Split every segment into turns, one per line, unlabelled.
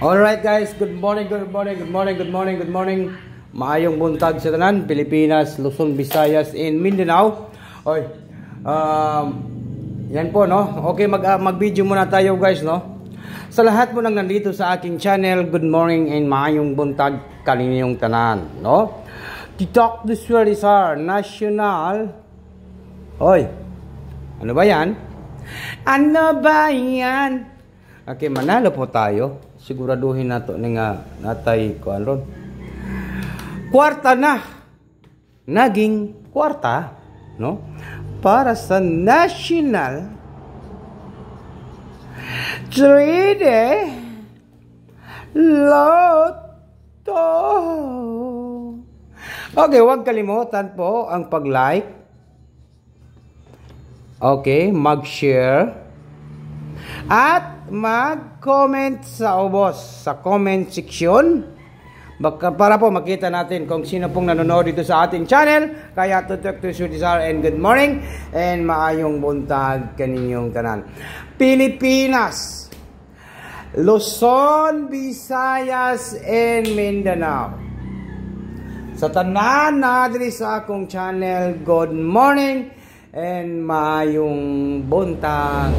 Alright guys, good morning. Maayong buntag sa tanan, Pilipinas, Luzon, Visayas, and Mindanao. Oy. Yan po no. Okay, mag-video muna tayo guys no. Sa lahat mo nang nandito sa aking channel, good morning and maayong buntag kaninyong tanan, no? TikTok this is our national. Oy. Ano ba 'yan? Ano ba 'yan? Okay, manalo po tayo. Siguraduhin nato ni nga natay kuan ron. Kwarta na. Naging kwarta, no? Para sa National 3D Lotto. Okay, huwag kalimutan po ang pag-like. Okay, mag-share at mag-comment sa ubos sa comment section para po makita natin kung sino pong nanonood dito sa ating channel. Kaya tutok to Sudisar and good morning and maayong buntag kaninyong tanan. Pilipinas, Luzon, Visayas and Mindanao. Sa tanan na diri sa akong channel, good morning and maayong buntag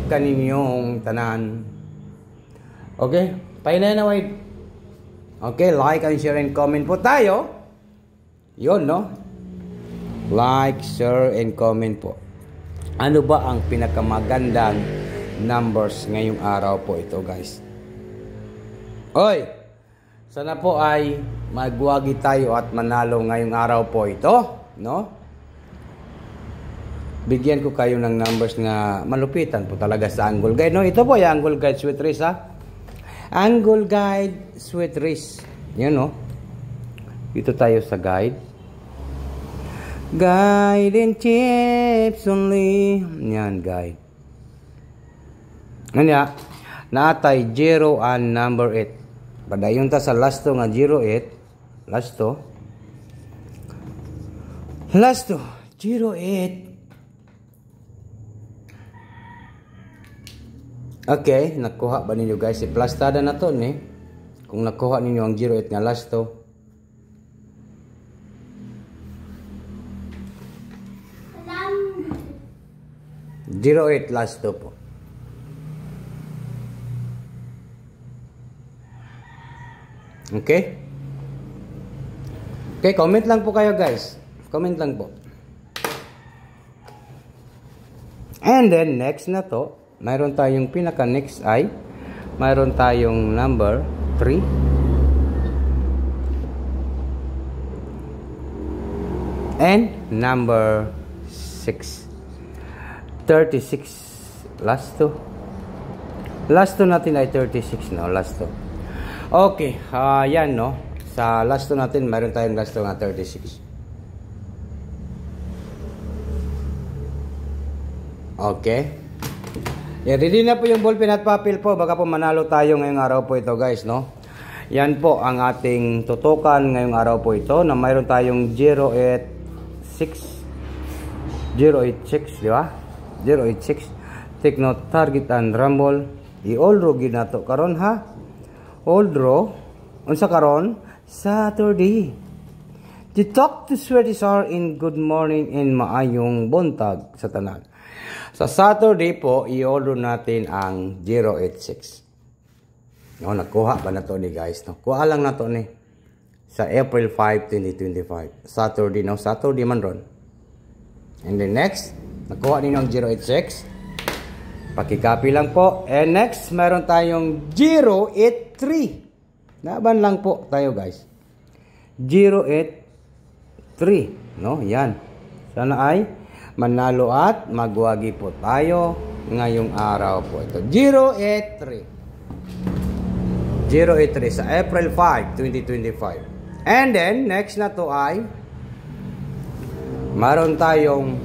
kaninyong tanan. Okay? Pahinay na wait. Okay, like and share and comment po tayo. Yun, no? Like, share and comment po. Ano ba ang pinakamagandang numbers ngayong araw po ito, guys? Oy! Sana po ay magwagi tayo at manalo ngayong araw po ito, no? Bigyan ko kayo ng numbers na malupitan po talaga sa Angle Guide. No, ito po yung Angle Guide Sweet Risk, ha? Angle Guide Sweet Risk. Yan, no? Dito tayo sa guide. Guide and tips only. Yan, guide. Ano ya? Naatay 0 and number 8. Padayon ta sa last to nga 08. Last to 08. Okay, nakuha ba ninyo guys? I-plastada na to ni. Kung nakuha ninyo ang 08 nga last to. Zero 08 last to po. Okay? Okay, comment lang po kayo guys. Comment lang po. And then next na to, mayroon tayong pinaka next ay mayroon tayong number 3 and number 6. 36 last two natin ay 36, no? Last two. Okay, yan, no? Sa last two natin mayroon tayong last two nga 36. Okay. Yeah, ready na po yung ballpen at papel po. Baka po manalo tayo ngayong araw po ito guys, no? Yan po ang ating tutukan ngayong araw po ito na mayroon tayong 086, di ba? 086. Take note, target and rumble. I-all draw ginato karon, ha? All draw. Unsa karon? Saturday. The talk to Sudisar in good morning and maayong buntag sa tanan. Sa Saturday po, i-order natin ang 086. No, nakuha ba na to ni guys? No? Kuha lang na to ni. Sa April 5, 2025. Saturday, no? Saturday man ron. And then next, nakuha ninyo ang 086. Pakicopy lang po. And next, meron tayong 083. Laban lang po tayo guys. 083. No, yan. Sana ay manalo at magwagi po tayo ngayong araw po ito. 083 sa April 5, 2025. And then, next na to ay maroon tayong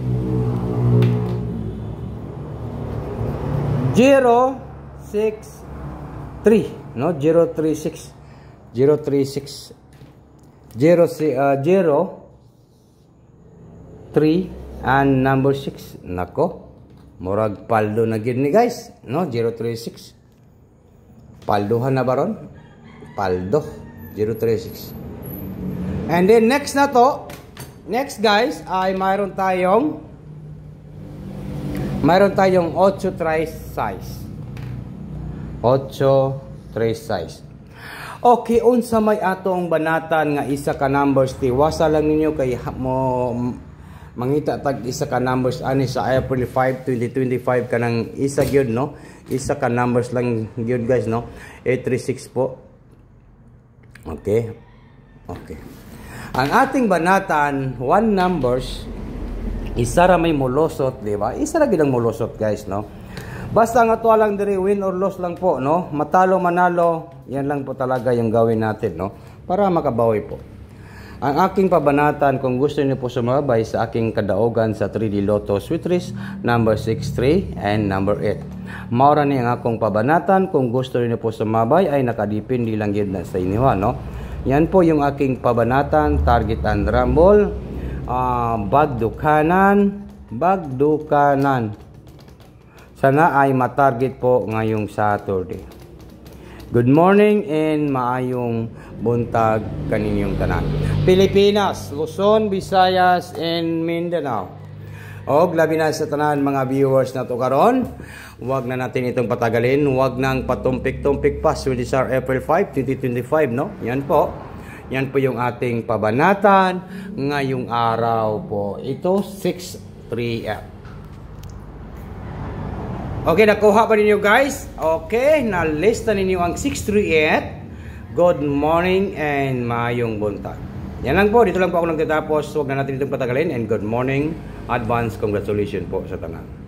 063, no? 036 03 and number 6. Nako, murag paldo na gid ni guys, no? 036. Palduhan na baron. Paldo 036. And then next na to, next guys ay mayroon tayong 8 try size. 8 tray size. Okay, unsa may atong banatan nga isa ka numbers tiwasa lang ninyo kay mo mangita tag isa ka numbers ani sa April 5, 2025 kanang isa gyud no. Isa ka numbers lang gyud guys no. 836 po. Okay. Okay. Ang ating banatan, 1 numbers isa ra may molosot, di ba? Isa ra gyud ang molosot guys no. Basta nga to lang diri win or loss lang po no. Matalo manalo, yan lang po talaga yung gawin natin no para makabawi po. Ang aking pabanatan kung gusto niyo po sumabay sa aking kadaogan sa 3D Lotto Sweet Race number 63 and number 8. Maura ni ang akong pabanatan kung gusto niyo po sumabay ay nakadepende lang gyud na sa inyo no. Yan po yung aking pabanatan, target and rumble, bagdukanan. Sana ay matarget po ngayong Saturday. Good morning and maayong buntag kaninyong tanan. Pilipinas, Luzon, Visayas, and Mindanao. O, labi na sa tanan mga viewers na to karon. Huwag na natin itong patagalin. Huwag nang patumpik-tumpik pa. Swedish April 5, 2025, no? Yan po. Yan po yung ating pabanatan ngayong araw po. Ito, 6-3F. Okay, nakuha pa ninyo guys? Okay, na-lista ninyo ang 638. Good morning and maayong buntag. Yan lang po, dito lang po ako nagtatapos. Huwag na natin itong patagalin and good morning. Advance congratulations po sa tanan.